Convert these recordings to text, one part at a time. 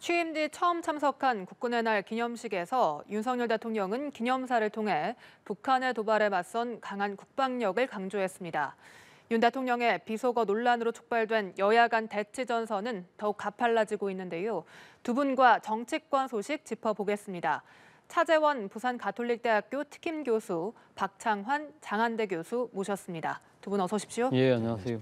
취임 뒤 처음 참석한 국군의 날 기념식에서 윤석열 대통령은 기념사를 통해 북한의 도발에 맞선 강한 국방력을 강조했습니다. 윤 대통령의 비속어 논란으로 촉발된 여야 간 대치 전선은 더욱 가팔라지고 있는데요. 두 분과 정치권 소식 짚어보겠습니다. 차재원 부산가톨릭대학교 특임 교수, 박창환 장한대 교수 모셨습니다. 두 분 어서 오십시오. 예, 안녕하세요.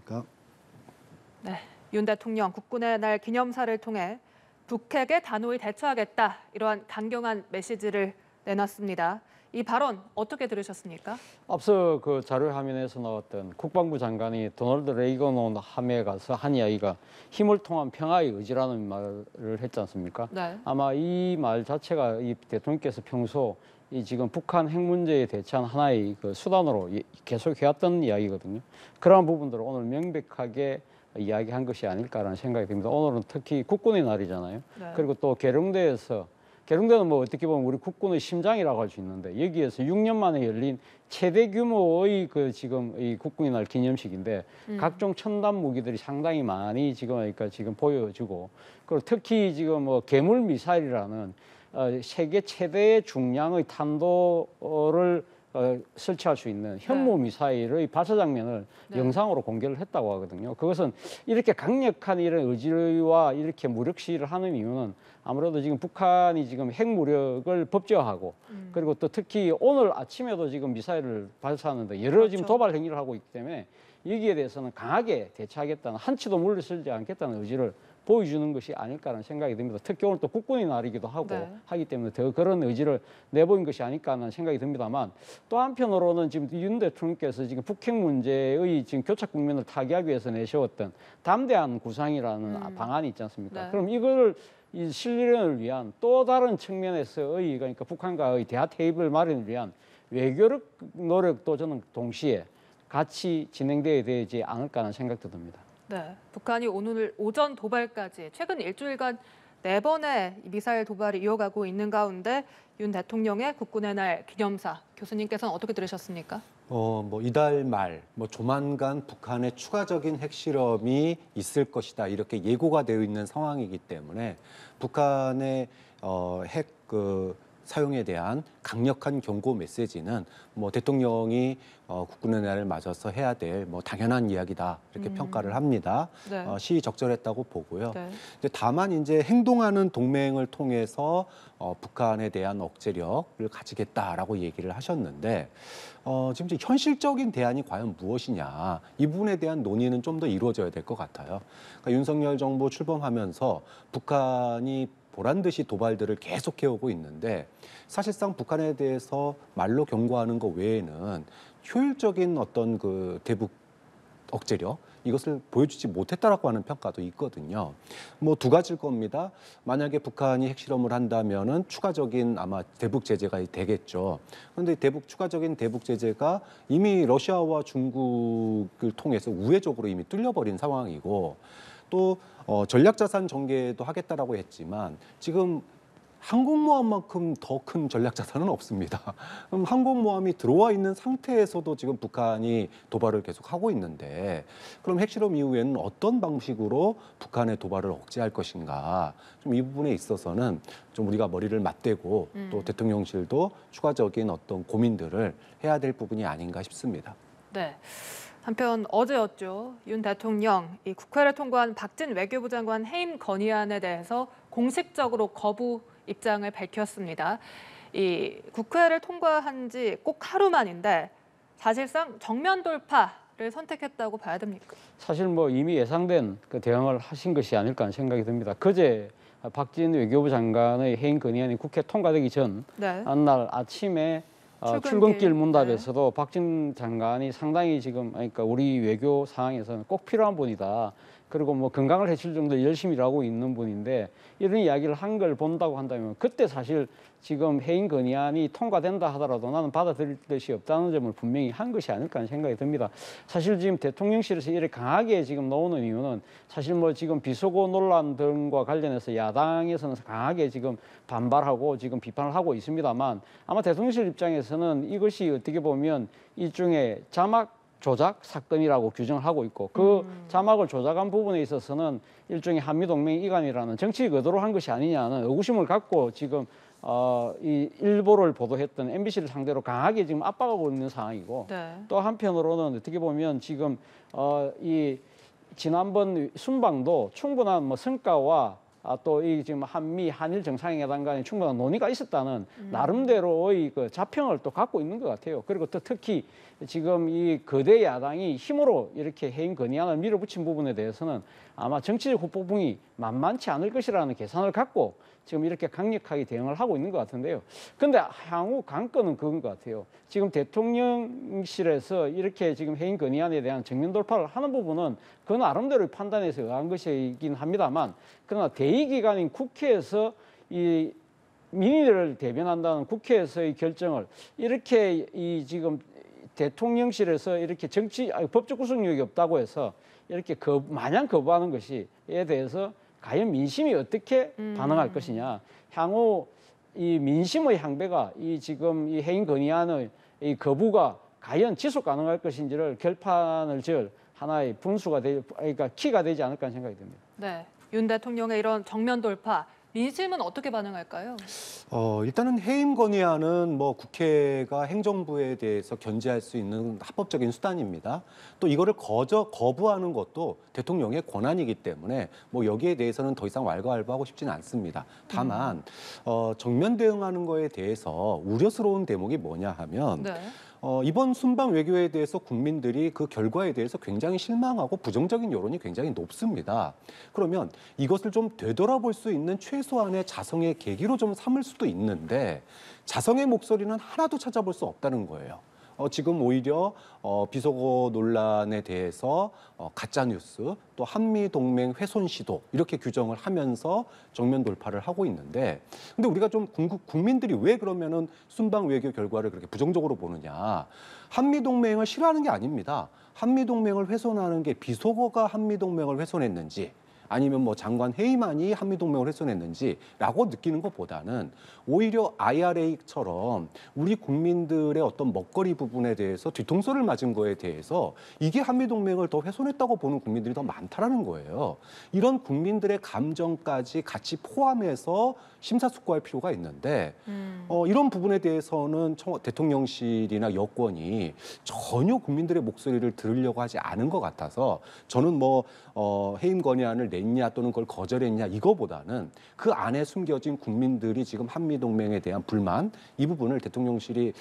네, 윤 대통령 국군의 날 기념사를 통해 북핵에 단호히 대처하겠다, 이러한 강경한 메시지를 내놨습니다. 이 발언 어떻게 들으셨습니까? 앞서 그 자료 화면에서 나왔던 국방부 장관이 도널드 레이건 함에 가서 한 이야기가 힘을 통한 평화의 의지라는 말을 했지 않습니까? 네. 아마 이 말 자체가 이 대통령께서 평소 이 지금 북한 핵 문제에 대처한 하나의 그 수단으로 계속 해왔던 이야기거든요. 그러한 부분들을 오늘 명백하게 이야기한 것이 아닐까라는 생각이 듭니다. 오늘은 특히 국군의 날이잖아요. 네. 그리고 또 계룡대는 뭐 어떻게 보면 우리 국군의 심장이라고 할 수 있는데 여기에서 6년 만에 열린 최대 규모의 그 지금 이 국군의 날 기념식인데 각종 첨단 무기들이 상당히 많이 지금 보여지고, 그리고 특히 지금 뭐 괴물 미사일이라는 세계 최대의 중량의 탄도를 설치할 수 있는 현무 미사일의 발사 장면을 영상으로 공개를 했다고 하거든요. 그것은 이렇게 강력한 이런 의지와 이렇게 무력 시위를 하는 이유는 아무래도 지금 북한이 지금 핵무력을 법제화하고 그리고 또 특히 오늘 아침에도 지금 미사일을 발사하는데 여러 지금 도발 행위를 하고 있기 때문에 여기에 대해서는 강하게 대처하겠다는, 한치도 물러서지 않겠다는 의지를 보여주는 것이 아닐까라는 생각이 듭니다. 특히 오늘 또 국군의 날이기도 하고 하기 때문에 더 그런 의지를 내보인 것이 아닐까 하는 생각이 듭니다만, 또 한편으로는 지금 윤 대통령께서 지금 북핵 문제의 지금 교착 국면을 타개하기 위해서 내세웠던 담대한 구상이라는 방안이 있지 않습니까? 그럼 이걸 이 실현을 위한 또 다른 측면에서의, 그러니까 북한과의 대화 테이블 마련을 위한 외교력 노력도 저는 동시에 같이 진행돼야 되지 않을까 하는 생각도 듭니다. 네, 북한이 오늘 오전 도발까지 최근 일주일간 4번의 미사일 도발이 이어가고 있는 가운데 윤 대통령의 국군의 날 기념사, 교수님께서는 어떻게 들으셨습니까? 이달 말, 조만간 북한의 추가적인 핵실험이 있을 것이다, 이렇게 예고가 되어 있는 상황이기 때문에 북한의 핵 사용에 대한 강력한 경고 메시지는 대통령이 국군의 날을 맞아서 해야 될 당연한 이야기다, 이렇게 평가를 합니다. 시의적절했다고 보고요. 근데 다만 이제 행동하는 동맹을 통해서 북한에 대한 억제력을 가지겠다라고 얘기를 하셨는데, 지금 이제 현실적인 대안이 과연 무엇이냐, 이 부분에 대한 논의는 좀 더 이루어져야 될 것 같아요. 그러니까 윤석열 정부 출범하면서 북한이 보란 듯이 도발들을 계속해오고 있는데, 사실상 북한에 대해서 말로 경고하는 것 외에는 효율적인 어떤 그 대북 억제력, 이것을 보여주지 못했다라고 하는 평가도 있거든요. 두 가지일 겁니다. 만약에 북한이 핵실험을 한다면은 추가적인 아마 대북 제재가 되겠죠. 그런데 추가적인 대북 제재가 이미 러시아와 중국을 통해서 우회적으로 이미 뚫려버린 상황이고, 또 전략자산 전개도 하겠다라고 했지만 지금 항공모함만큼 더 큰 전략자산은 없습니다. 그럼 항공모함이 들어와 있는 상태에서도 지금 북한이 도발을 계속하고 있는데, 그럼 핵실험 이후에는 어떤 방식으로 북한의 도발을 억제할 것인가, 좀 이 부분에 있어서는 좀 우리가 머리를 맞대고 또 대통령실도 추가적인 어떤 고민들을 해야 될 부분이 아닌가 싶습니다. 네. 한편 어제였죠. 윤 대통령 이 국회를 통과한 박진 외교부 장관 해임 건의안에 대해서 공식적으로 거부 입장을 밝혔습니다. 이 국회를 통과한 지 꼭 하루 만인데 사실상 정면 돌파를 선택했다고 봐야 됩니까? 사실 이미 예상된 그 대응을 하신 것이 아닐까 하는 생각이 듭니다. 그제 박진 외교부 장관의 해임 건의안이 국회 통과되기 전 한날 아침에 출근길 문답에서도 박진 장관이 상당히 지금, 그러니까 우리 외교 상황에서는 꼭 필요한 분이다, 그리고 건강을 해칠 정도로 열심히 일하고 있는 분인데, 이런 이야기를 한 걸 본다고 한다면 그때 사실 지금 해임 건의안이 통과된다 하더라도 나는 받아들일 뜻이 없다는 점을 분명히 한 것이 아닐까 하는 생각이 듭니다. 사실 지금 대통령실에서 이렇게 강하게 지금 나오는 이유는 사실 지금 비속어 논란 등과 관련해서 야당에서는 강하게 지금 반발하고 지금 비판을 하고 있습니다만, 아마 대통령실 입장에서는 이것이 어떻게 보면 일종의 자막 조작 사건이라고 규정을 하고 있고 그 자막을 조작한 부분에 있어서는 일종의 한미동맹 이간이라는 정치적 의도로 한 것이 아니냐는 의구심을 갖고 지금 이 일보를 보도했던 MBC를 상대로 강하게 지금 압박하고 있는 상황이고 네. 또 한편으로는 어떻게 보면 지금 이 지난번 순방도 충분한 뭐 성과와 또 이 지금 한일 정상회담 간에 충분한 논의가 있었다는 나름대로의 그 자평을 또 갖고 있는 것 같아요. 그리고 또 특히 지금 이 거대 야당이 힘으로 이렇게 해임 건의안을 밀어붙인 부분에 대해서는 아마 정치적 후폭풍이 만만치 않을 것이라는 계산을 갖고 지금 이렇게 강력하게 대응을 하고 있는 것 같은데요. 근데 향후 관건은 그건 것 같아요. 지금 대통령실에서 이렇게 지금 해임 건의안에 대한 정면 돌파를 하는 부분은 그 나름대로의 판단에서 의한 것이긴 합니다만, 그러나 대의기관인 국회에서 이 민의를 대변한다는 국회에서의 결정을 이렇게 이 지금 대통령실에서 이렇게 법적 구속력이 없다고 해서 이렇게 마냥 거부하는 것이에 대해서 과연 민심이 어떻게 반응할 것이냐. 향후 이 민심의 향배가 이 지금 이 해임 건의안의 이 거부가 과연 지속 가능할 것인지를 결판을 지을 하나의 그러니까 키가 되지 않을까 하는 생각이 듭니다. 네. 윤 대통령의 이런 정면 돌파, 민심은 어떻게 반응할까요? 일단은 해임 건의안은 뭐 국회가 행정부에 대해서 견제할 수 있는 합법적인 수단입니다. 또 이거를 거부하는 것도 대통령의 권한이기 때문에 뭐 여기에 대해서는 더 이상 왈가왈부하고 싶지는 않습니다. 다만 정면 대응하는 거에 대해서 우려스러운 대목이 뭐냐 하면 네. 이번 순방 외교에 대해서 국민들이 그 결과에 대해서 굉장히 실망하고 부정적인 여론이 굉장히 높습니다. 그러면 이것을 좀 되돌아볼 수 있는 최소한의 자성의 계기로 좀 삼을 수도 있는데 자성의 목소리는 하나도 찾아볼 수 없다는 거예요. 지금 오히려 비속어 논란에 대해서 가짜 뉴스 또 한미 동맹 훼손 시도 이렇게 규정을 하면서 정면 돌파를 하고 있는데, 근데 우리가 좀 국민들이 왜 그러면은 순방 외교 결과를 그렇게 부정적으로 보느냐? 한미 동맹을 싫어하는 게 아닙니다. 한미 동맹을 훼손하는 게 비속어가 한미 동맹을 훼손했는지, 아니면 뭐 장관 회의만이 한미동맹을 훼손했는지라고 느끼는 것보다는 오히려 IRA처럼 우리 국민들의 어떤 먹거리 부분에 대해서 뒤통수를 맞은 거에 대해서 이게 한미동맹을 더 훼손했다고 보는 국민들이 더 많다라는 거예요. 이런 국민들의 감정까지 같이 포함해서 심사숙고할 필요가 있는데 이런 부분에 대해서는 대통령실이나 여권이 전혀 국민들의 목소리를 들으려고 하지 않은 것 같아서 저는 뭐 해임 건의안을 냈냐 또는 그걸 거절했냐 이거보다는 그 안에 숨겨진 국민들이 지금 한미동맹에 대한 불만 이 부분을 대통령실이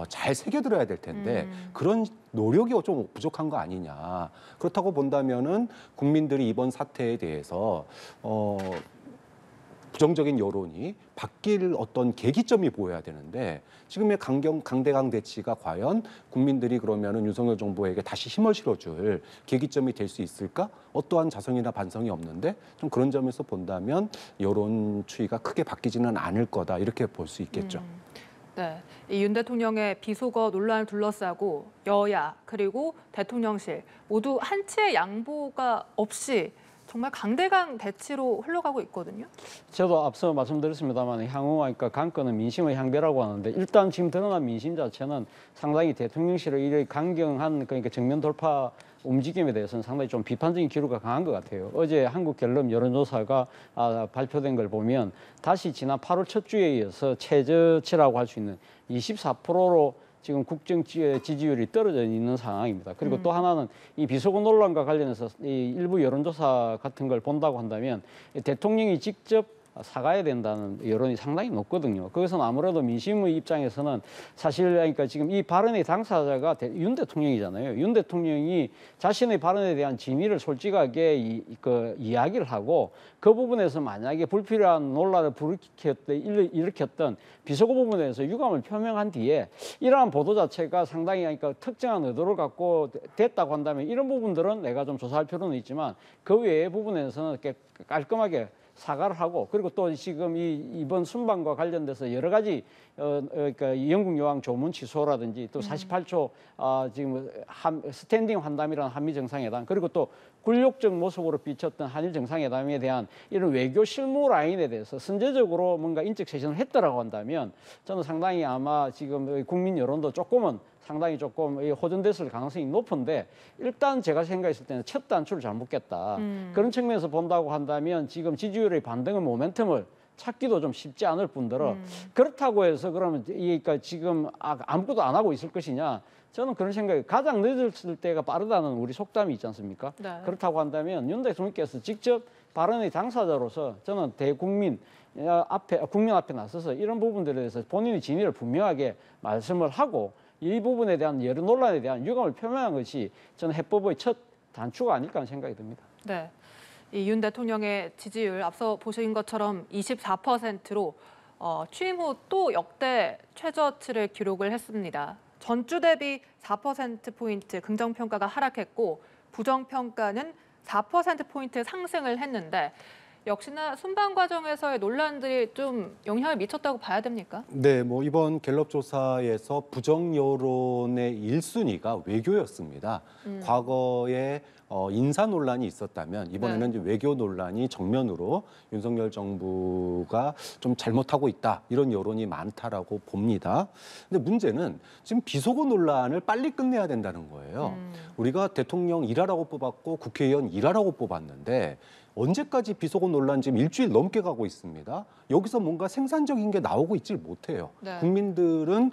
잘 새겨들어야 될 텐데 그런 노력이 좀 부족한 거 아니냐. 그렇다고 본다면은 국민들이 이번 사태에 대해서 부정적인 여론이 바뀔 어떤 계기점이 보여야 되는데 지금의 강대강 대치가 과연 국민들이 그러면은 윤석열 정부에게 다시 힘을 실어줄 계기점이 될 수 있을까? 어떠한 자성이나 반성이 없는데 좀 그런 점에서 본다면 여론 추이가 크게 바뀌지는 않을 거다 이렇게 볼 수 있겠죠. 네, 이 윤 대통령의 비속어 논란을 둘러싸고 여야 그리고 대통령실 모두 한치의 양보가 없이 정말 강대강 대치로 흘러가고 있거든요. 저도 앞서 말씀드렸습니다만 향후 그러니까 관건은 민심의 향배라고 하는데 일단 지금 드러난 민심 자체는 상당히 대통령실의 이런 강경한 그러니까 정면 돌파 움직임에 대해서는 상당히 좀 비판적인 기류가 강한 것 같아요. 어제 한국갤럽 여론조사가 발표된 걸 보면 다시 지난 8월 첫 주에 이어서 최저치라고 할 수 있는 24%로 지금 국정 지지율이 떨어져 있는 상황입니다. 그리고 또 하나는 이 비속어 논란과 관련해서 이 일부 여론조사 같은 걸 본다고 한다면 대통령이 직접 사과해야 된다는 여론이 상당히 높거든요. 그것은 아무래도 민심의 입장에서는 사실 그러니까 지금 이 발언의 당사자가 윤 대통령이잖아요. 윤 대통령이 자신의 발언에 대한 진위를 솔직하게 이야기를 하고 그 부분에서 만약에 불필요한 논란을 일으켰던 비속어 부분에서 유감을 표명한 뒤에 이러한 보도 자체가 상당히 그러니까 특정한 의도를 갖고 됐다고 한다면 이런 부분들은 내가 좀 조사할 필요는 있지만 그 외의 부분에서는 깔끔하게 사과를 하고 그리고 또 지금 이번 순방과 관련돼서 여러 가지 그러니까 영국 여왕 조문 취소라든지 또 48초 지금 스탠딩 환담이라는 한미 정상회담 그리고 또 굴욕적 모습으로 비쳤던 한일 정상회담에 대한 이런 외교 실무 라인에 대해서 선제적으로 뭔가 인적 쇄신을 했더라고 한다면 저는 상당히 아마 지금 국민 여론도 조금은 상당히 조금 호전됐을 가능성이 높은데 일단 제가 생각했을 때는 첫 단추를 잘못 깼다. 그런 측면에서 본다고 한다면 지금 지지율의 반등의 모멘텀을 찾기도 좀 쉽지 않을 뿐더러 그렇다고 해서 그러면 그러니까 지금 아무것도 안 하고 있을 것이냐? 저는 그런 생각이 가장 늦었을 때가 빠르다는 우리 속담이 있지 않습니까? 네. 그렇다고 한다면 윤 대통령께서 직접 발언의 당사자로서 저는 대국민 국민 앞에 나서서 이런 부분들에 대해서 본인의 진위를 분명하게 말씀을 하고 이 부분에 대한 여러 논란에 대한 유감을 표명한 것이 저는 해법의 첫 단추가 아닐까 하는 생각이 듭니다. 네. 이 윤 대통령의 지지율 앞서 보신 것처럼 24%로 취임 후 또 역대 최저치를 기록을 했습니다. 전주 대비 4%포인트 긍정평가가 하락했고 부정평가는 4%포인트 상승을 했는데 역시나 순방 과정에서의 논란들이 좀 영향을 미쳤다고 봐야 됩니까? 네, 뭐 이번 갤럽 조사에서 부정 여론의 1순위가 외교였습니다. 과거에 인사 논란이 있었다면 이번에는 이제 외교 논란이 정면으로 윤석열 정부가 좀 잘못하고 있다 이런 여론이 많다라고 봅니다. 근데 문제는 지금 비속어 논란을 빨리 끝내야 된다는 거예요. 우리가 대통령 일하라고 뽑았고 국회의원 일하라고 뽑았는데 언제까지 비속어 논란 지금 일주일 넘게 가고 있습니다. 여기서 뭔가 생산적인 게 나오고 있질 못해요. 네. 국민들은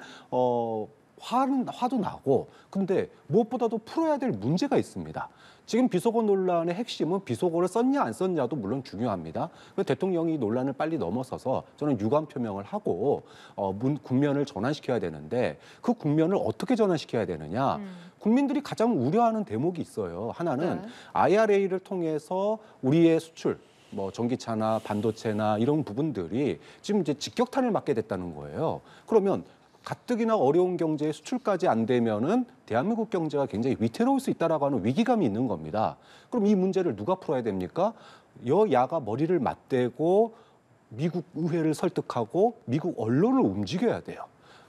화도 나고 근데 무엇보다도 풀어야 될 문제가 있습니다. 지금 비속어 논란의 핵심은 비속어를 썼냐 안 썼냐도 물론 중요합니다. 대통령이 이 논란을 빨리 넘어서서 저는 유감 표명을 하고 국면을 전환시켜야 되는데 그 국면을 어떻게 전환시켜야 되느냐. 국민들이 가장 우려하는 대목이 있어요. 하나는 네. IRA를 통해서 우리의 수출 뭐 전기차나 반도체나 이런 부분들이 지금 이제 직격탄을 맞게 됐다는 거예요. 그러면 가뜩이나 어려운 경제에 수출까지 안 되면은 대한민국 경제가 굉장히 위태로울 수 있다라고 하는 위기감이 있는 겁니다. 그럼 이 문제를 누가 풀어야 됩니까? 여야가 머리를 맞대고 미국 의회를 설득하고 미국 언론을 움직여야 돼요.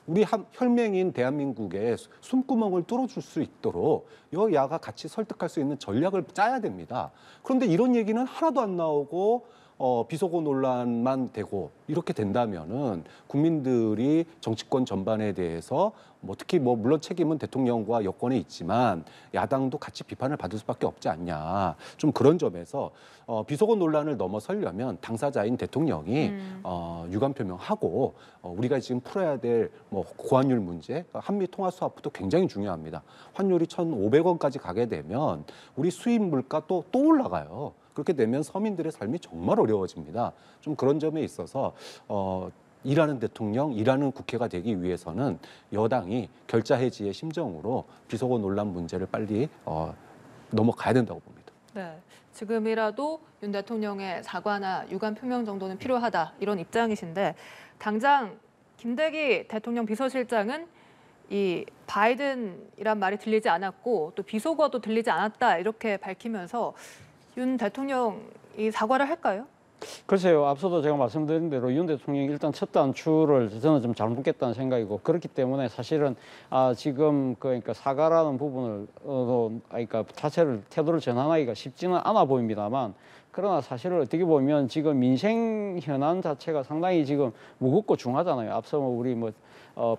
우리 혈맹인 대한민국의 숨구멍을 뚫어줄 수 있도록 여야가 같이 설득할 수 있는 전략을 짜야 됩니다. 그런데 이런 얘기는 하나도 안 나오고 비속어 논란만 되고 이렇게 된다면은 국민들이 정치권 전반에 대해서 뭐 특히 뭐 물론 책임은 대통령과 여권에 있지만 야당도 같이 비판을 받을 수밖에 없지 않냐. 좀 그런 점에서 비속어 논란을 넘어서려면 당사자인 대통령이 유감 표명하고 우리가 지금 풀어야 될 뭐 고환율 문제, 한미 통화 수합도 굉장히 중요합니다. 환율이 1,500원까지 가게 되면 우리 수입 물가 또 올라가요. 그렇게 되면 서민들의 삶이 정말 어려워집니다. 좀 그런 점에 있어서 일하는 대통령, 일하는 국회가 되기 위해서는 여당이 결자해지의 심정으로 비속어 논란 문제를 빨리 넘어가야 된다고 봅니다. 네. 지금이라도 윤 대통령의 사과나 유감 표명 정도는 필요하다 이런 입장이신데 당장 김대기 대통령 비서실장은 이 바이든이란 말이 들리지 않았고 또 비속어도 들리지 않았다 이렇게 밝히면서 윤 대통령이 사과를 할까요? 글쎄요, 앞서도 제가 말씀드린 대로 윤 대통령이 일단 첫 단추를 저는 좀 잘못 깼다는 생각이고 그렇기 때문에 사실은 지금 그러니까 사과라는 부분을 그러니까 자체를 태도를 전환하기가 쉽지는 않아 보입니다만 그러나 사실은 어떻게 보면 지금 민생 현안 자체가 상당히 지금 무겁고 중하잖아요. 앞서 우리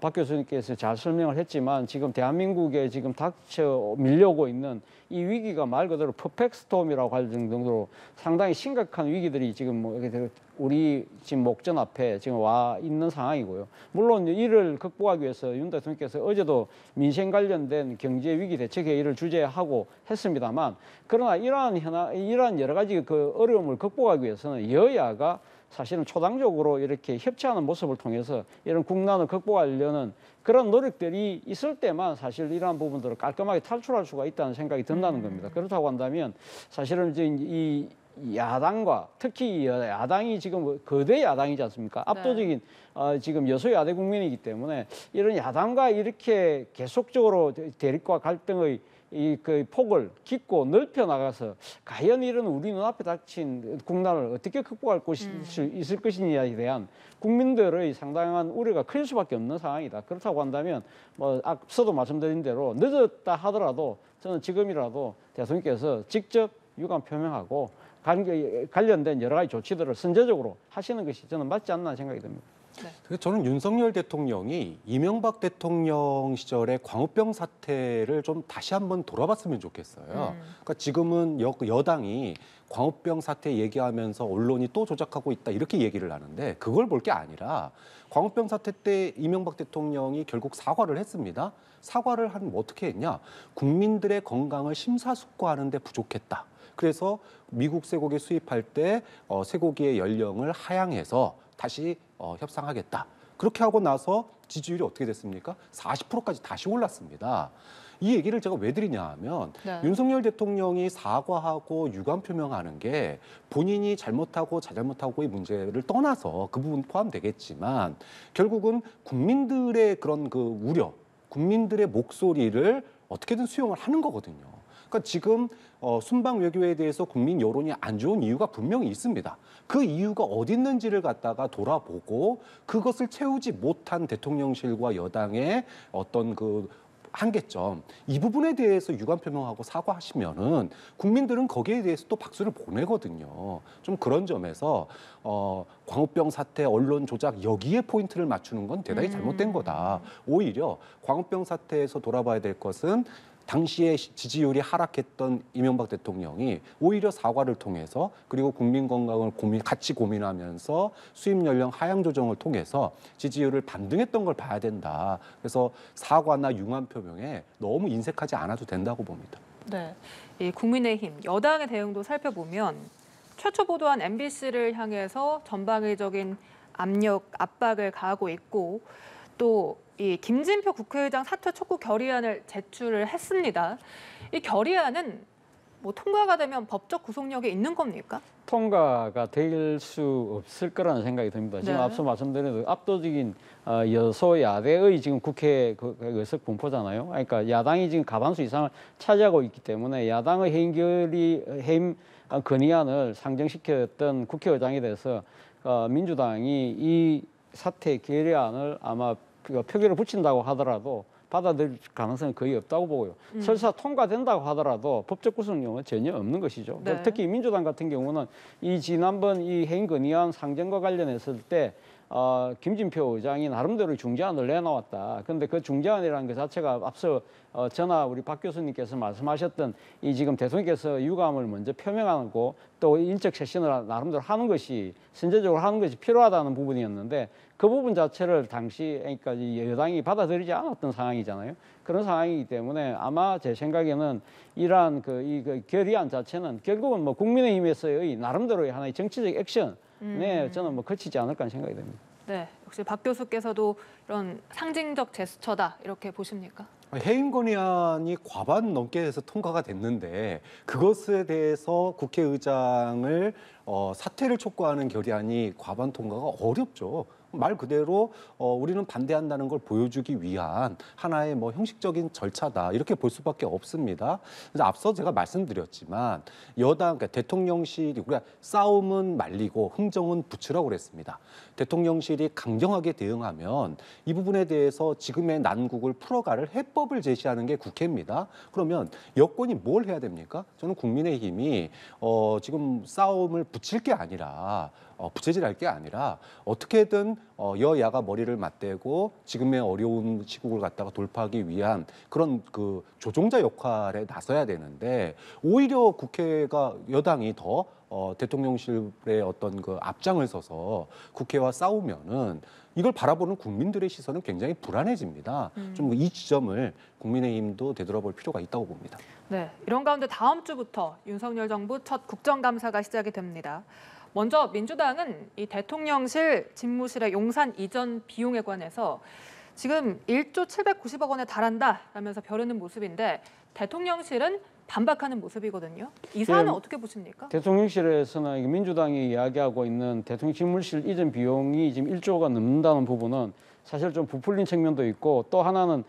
박 교수님께서 잘 설명을 했지만 지금 대한민국에 지금 닥쳐 밀려오고 있는 이 위기가 말 그대로 퍼펙트 스톰이라고 할 정도로 상당히 심각한 위기들이 지금 우리 지금 목전 앞에 지금 와 있는 상황이고요. 물론 이를 극복하기 위해서 윤 대통령께서 어제도 민생 관련된 경제 위기 대책 회의를 주재하고 했습니다만 그러나 이러한 여러 가지 그 어려움을 극복하기 위해서는 여야가 사실은 초당적으로 이렇게 협치하는 모습을 통해서 이런 국난을 극복하려는 그런 노력들이 있을 때만 사실 이러한 부분들을 깔끔하게 탈출할 수가 있다는 생각이 든다는 겁니다. 그렇다고 한다면 사실은 이제 이 야당과 특히 야당이 지금 거대 야당이지 않습니까? 압도적인 지금 여소야대 국민이기 때문에 이런 야당과 이렇게 계속적으로 대립과 갈등의 그 폭을 깊고 넓혀 나가서 과연 이런 우리 눈앞에 닥친 국난을 어떻게 극복할 수 있을 것이냐에 대한 국민들의 상당한 우려가 클 수밖에 없는 상황이다. 그렇다고 한다면 앞서도 말씀드린 대로 늦었다 하더라도 저는 지금이라도 대통령께서 직접 유감 표명하고 관련된 여러 가지 조치들을 선제적으로 하시는 것이 저는 맞지 않나 생각이 듭니다. 그래서 저는 윤석열 대통령이 이명박 대통령 시절의 광우병 사태를 좀 다시 한번 돌아봤으면 좋겠어요. 그러니까 지금은 여당이 광우병 사태 얘기하면서 언론이 또 조작하고 있다 이렇게 얘기를 하는데 그걸 볼 게 아니라 광우병 사태 때 이명박 대통령이 결국 사과를 했습니다. 사과를 하면 어떻게 했냐? 국민들의 건강을 심사숙고하는 데 부족했다. 그래서 미국 쇠고기 수입할 때 쇠고기의 연령을 하향해서 다시 협상하겠다. 그렇게 하고 나서 지지율이 어떻게 됐습니까? 40%까지 다시 올랐습니다. 이 얘기를 제가 왜 드리냐 하면 윤석열 대통령이 사과하고 유감 표명하는 게 본인이 잘못하고 자잘못하고의 문제를 떠나서 그 부분 포함되겠지만 결국은 국민들의 그런 그 우려, 국민들의 목소리를 어떻게든 수용을 하는 거거든요. 그러니까 지금 순방 외교에 대해서 국민 여론이 안 좋은 이유가 분명히 있습니다. 그 이유가 어디 있는지를 갖다가 돌아보고 그것을 채우지 못한 대통령실과 여당의 어떤 그 한계점 이 부분에 대해서 유감 표명하고 사과하시면은 국민들은 거기에 대해서 또 박수를 보내거든요. 좀 그런 점에서 광우병 사태, 언론 조작 여기에 포인트를 맞추는 건 대단히 잘못된 거다. 오히려 광우병 사태에서 돌아봐야 될 것은 당시에 지지율이 하락했던 이명박 대통령이 오히려 사과를 통해서 그리고 국민 건강을 같이 고민하면서 수입 연령 하향 조정을 통해서 지지율을 반등했던 걸 봐야 된다. 그래서 사과나 융안 표명에 너무 인색하지 않아도 된다고 봅니다. 네, 이 국민의힘 여당의 대응도 살펴보면 최초 보도한 MBC를 향해서 전방위적인 압박을 가하고 있고 또 이 김진표 국회의장 사퇴 촉구 결의안을 제출을 했습니다. 이 결의안은 뭐 통과가 되면 법적 구속력이 있는 겁니까? 통과가 될 수 없을 거라는 생각이 듭니다. 지금 네. 앞서 말씀드린 압도적인 여소야대의 지금 국회 의석 분포잖아요. 그러니까 야당이 지금 과반수 이상을 차지하고 있기 때문에 야당의 해임 건의안을 상정시켰던 국회의장에 대해서 민주당이 이 사퇴 결의안을 아마 표결을 붙인다고 하더라도 받아들일 가능성은 거의 없다고 보고요. 설사 통과된다고 하더라도 법적 구속력은 전혀 없는 것이죠. 네. 특히 민주당 같은 경우는 이 지난번 이 해임 건의안 상정과 관련했을 때 김진표 의장이 나름대로 중재안을 내놓았다. 그런데 그 중재안이라는 것 자체가 앞서 전화 우리 박 교수님께서 말씀하셨던 이 지금 대통령께서 유감을 먼저 표명하고 또 인적 쇄신을 나름대로 하는 것이 선제적으로 하는 것이 필요하다는 부분이었는데 그 부분 자체를 당시 그러니까 여당이 받아들이지 않았던 상황이잖아요. 그런 상황이기 때문에 아마 제 생각에는 이러한 이 결의안 자체는 결국은 뭐 국민의힘에서의 나름대로의 하나의 정치적 액션에 저는 뭐 거치지 않을까 하는 생각이 듭니다. 네, 역시 박 교수께서도 이런 상징적 제스처다 이렇게 보십니까? 해임 건의안이 과반 넘게 해서 통과가 됐는데 그것에 대해서 국회의장을 사퇴를 촉구하는 결의안이 과반 통과가 어렵죠. 말 그대로 우리는 반대한다는 걸 보여주기 위한 하나의 뭐 형식적인 절차다 이렇게 볼 수밖에 없습니다. 그래서 앞서 제가 말씀드렸지만 여당 그러니까 대통령실이 우리가 싸움은 말리고 흥정은 붙이라고 그랬습니다. 대통령실이 강경하게 대응하면 이 부분에 대해서 지금의 난국을 풀어갈 해법을 제시하는 게 국회입니다. 그러면 여권이 뭘 해야 됩니까? 저는 국민의힘이 지금 싸움을 붙일 게 아니라 부채질할 게 아니라 어떻게든 여야가 머리를 맞대고 지금의 어려운 시국을 갖다가 돌파하기 위한 그런 그 조종자 역할에 나서야 되는데 오히려 국회가 여당이 더 대통령실의 어떤 그 앞장을 서서 국회와 싸우면은 이걸 바라보는 국민들의 시선은 굉장히 불안해집니다. 좀 이 지점을 국민의힘도 되돌아볼 필요가 있다고 봅니다. 네, 이런 가운데 다음 주부터 윤석열 정부 첫 국정감사가 시작이 됩니다. 먼저 민주당은 이 대통령실 집무실의 용산 이전 비용에 관해서 지금 1조 790억 원에 달한다라면서 벼르는 모습인데 대통령실은 반박하는 모습이거든요. 이 사안은 어떻게 보십니까? 대통령실에서는 민주당이 이야기하고 있는 대통령 집무실 이전 비용이 지금 1조가 넘는다는 부분은 사실 좀 부풀린 측면도 있고 또 하나는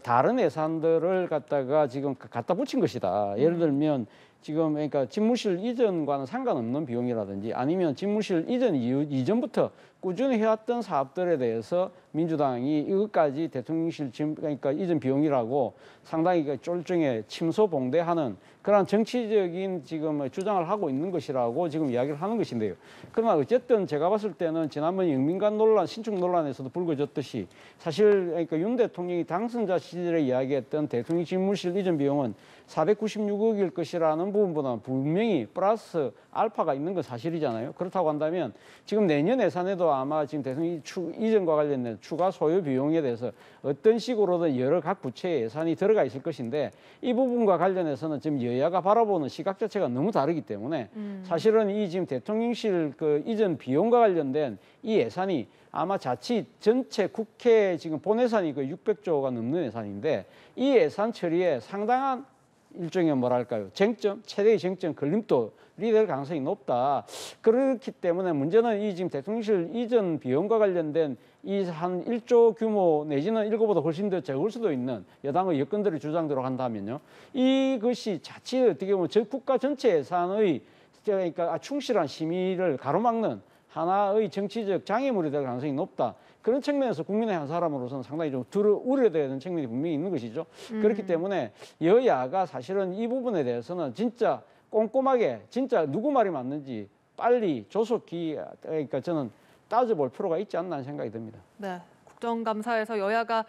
다른 예산들을 갖다가 지금 갖다 붙인 것이다. 예를 들면 지금 그러니까 집무실 이전과는 상관없는 비용이라든지 아니면 집무실 이전 이전부터 꾸준히 해왔던 사업들에 대해서 민주당이 이것까지 대통령실 그러니까 이전 비용이라고 상당히 쫄중에 침소봉대하는 그런 정치적인 지금 주장을 하고 있는 것이라고 지금 이야기를 하는 것인데요. 그러나 어쨌든 제가 봤을 때는 지난번 영민관 논란, 신축 논란에서도 불거졌듯이 사실 그러니까 윤 대통령이 당선자 시절에 이야기했던 대통령 집무실 이전 비용은 496억일 것이라는 부분보다는 분명히 플러스 알파가 있는 건 사실이잖아요. 그렇다고 한다면 지금 내년 예산에도 아마 지금 대통령 이전과 관련된 추가 소요 비용에 대해서 어떤 식으로든 여러 각 부처의 예산이 들어가 있을 것인데 이 부분과 관련해서는 지금 여야가 바라보는 시각 자체가 너무 다르기 때문에 사실은 이 지금 대통령실 그 이전 비용과 관련된 이 예산이 아마 자칫 전체 국회 지금 본예산이 그 600조가 넘는 예산인데 이 예산 처리에 상당한 일종의 뭐랄까요 쟁점, 최대의 쟁점 걸림돌이 될 가능성이 높다. 그렇기 때문에 문제는 이 지금 대통령실 이전 비용과 관련된 이 한 1조 규모 내지는 이거보다 훨씬 더 적을 수도 있는 여당의 여건들의 주장대로 한다면요. 이것이 자칫 어떻게 보면 국가 전체 예산의 그러니까 충실한 심의를 가로막는 하나의 정치적 장애물이 될 가능성이 높다. 그런 측면에서 국민의 한 사람으로서는 상당히 좀 우려되는 측면이 분명히 있는 것이죠. 그렇기 때문에 여야가 사실은 이 부분에 대해서는 진짜 꼼꼼하게 진짜 누구 말이 맞는지 빨리 조속히 그러니까 저는 따져볼 필요가 있지 않나 하는 생각이 듭니다. 네, 국정감사에서 여야가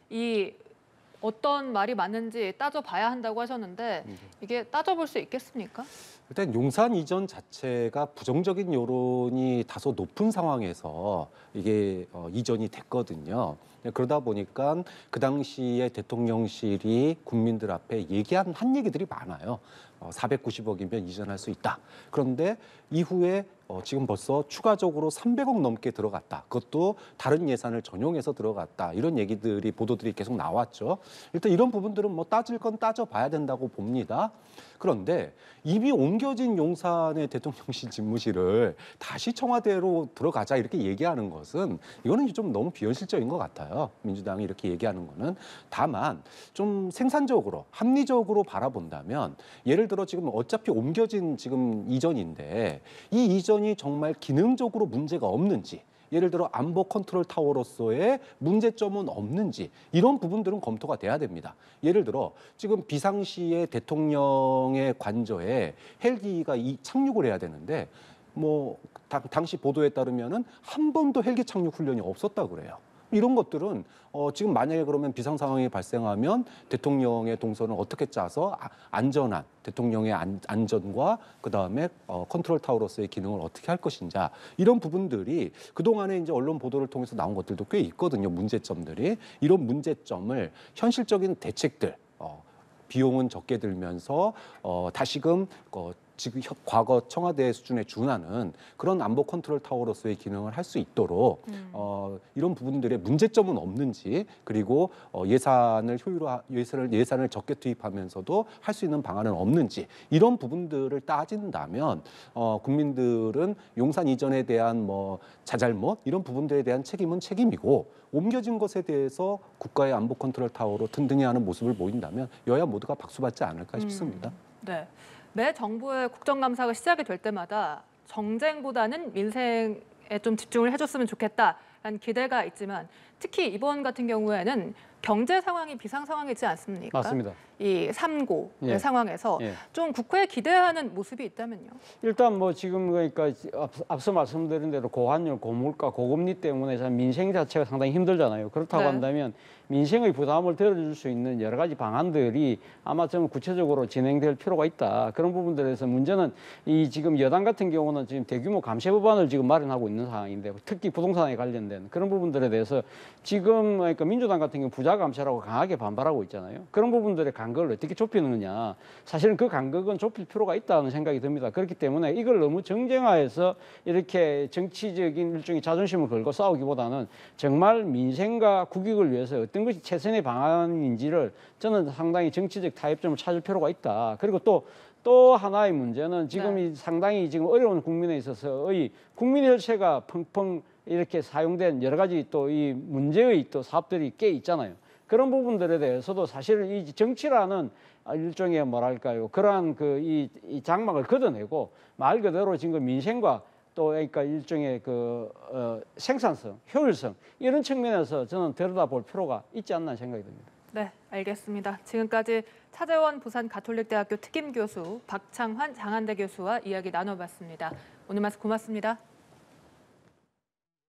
이 어떤 말이 맞는지 따져봐야 한다고 하셨는데 이게 따져볼 수 있겠습니까? 일단 용산 이전 자체가 부정적인 여론이 다소 높은 상황에서 이게 이전이 됐거든요. 그러다 보니까 그 당시에 대통령실이 국민들 앞에 한 얘기들이 많아요. 490억이면 이전할 수 있다. 그런데 이후에 지금 벌써 추가적으로 300억 넘게 들어갔다. 그것도 다른 예산을 전용해서 들어갔다. 이런 얘기들이 보도들이 계속 나왔죠. 일단 이런 부분들은 뭐 따질 건 따져봐야 된다고 봅니다. 그런데 이미 옮겨진 용산의 대통령실 집무실을 다시 청와대로 들어가자 이렇게 얘기하는 것은 이거는 좀 너무 비현실적인 것 같아요. 민주당이 이렇게 얘기하는 거는. 다만 좀 생산적으로 합리적으로 바라본다면 예를 들어 지금 어차피 옮겨진 지금 이전인데 이 이전이 정말 기능적으로 문제가 없는지 예를 들어 안보 컨트롤 타워로서의 문제점은 없는지 이런 부분들은 검토가 돼야 됩니다. 예를 들어 지금 비상시에 대통령의 관저에 헬기가 착륙을 해야 되는데 뭐 당시 보도에 따르면은 한 번도 헬기 착륙 훈련이 없었다 그래요. 이런 것들은 지금 만약에 그러면 비상 상황이 발생하면 대통령의 동선을 어떻게 짜서 안전한 대통령의 안전과 그다음에 컨트롤 타워로서의 기능을 어떻게 할 것인지 이런 부분들이 그동안에 이제 언론 보도를 통해서 나온 것들도 꽤 있거든요. 문제점들이. 이런 문제점을 현실적인 대책들 비용은 적게 들면서 다시금 지금 과거 청와대 수준에 준하는 그런 안보 컨트롤 타워로서의 기능을 할 수 있도록 이런 부분들의 문제점은 없는지 그리고 예산을 예산을 적게 투입하면서도 할 수 있는 방안은 없는지 이런 부분들을 따진다면 국민들은 용산 이전에 대한 뭐 자잘못 이런 부분들에 대한 책임은 책임이고 옮겨진 것에 대해서 국가의 안보 컨트롤 타워로 든든히하는 모습을 보인다면 여야 모두가 박수받지 않을까 싶습니다. 네. 매 정부의 국정감사가 시작이 될 때마다 정쟁보다는 민생에 좀 집중을 해줬으면 좋겠다라는 기대가 있지만 특히 이번 같은 경우에는 경제 상황이 비상 상황이지 않습니까? 맞습니다. 이 3고의 예. 상황에서 예. 좀 국회에 기대하는 모습이 있다면요? 일단 뭐 지금 그러니까 앞서 말씀드린 대로 고환율, 고물가, 고금리 때문에 민생 자체가 상당히 힘들잖아요. 그렇다고 네. 한다면 민생의 부담을 덜어줄 수 있는 여러 가지 방안들이 아마 좀 구체적으로 진행될 필요가 있다. 그런 부분들에서 문제는 이 지금 여당 같은 경우는 지금 대규모 감세 법안을 지금 마련하고 있는 상황인데 특히 부동산에 관련된 그런 부분들에 대해서 지금 그러니까 민주당 같은 경우 부자 감세라고 강하게 반발하고 있잖아요. 그런 부분들의 간격을 어떻게 좁히느냐. 사실은 그 간격은 좁힐 필요가 있다는 생각이 듭니다. 그렇기 때문에 이걸 너무 정쟁화해서 이렇게 정치적인 일종의 자존심을 걸고 싸우기보다는 정말 민생과 국익을 위해서 어떤 것이 최선의 방안인지를 저는 상당히 정치적 타협점을 찾을 필요가 있다. 그리고 또 하나의 문제는 지금 상당히 지금 어려운 국민에 있어서의 국민 혈세가 펑펑 이렇게 사용된 여러 가지 또 이 문제의 또 사업들이 꽤 있잖아요. 그런 부분들에 대해서도 사실은 이 정치라는 일종의 뭐랄까요 그러한 이 장막을 걷어내고 말 그대로 지금 민생과 또 그러니까 일종의 생산성, 효율성 이런 측면에서 저는 들여다볼 필요가 있지 않나 생각이 듭니다. 네, 알겠습니다. 지금까지 차재원 부산가톨릭대학교 특임교수, 박창환 장한대 교수와 이야기 나눠봤습니다. 오늘 말씀 고맙습니다.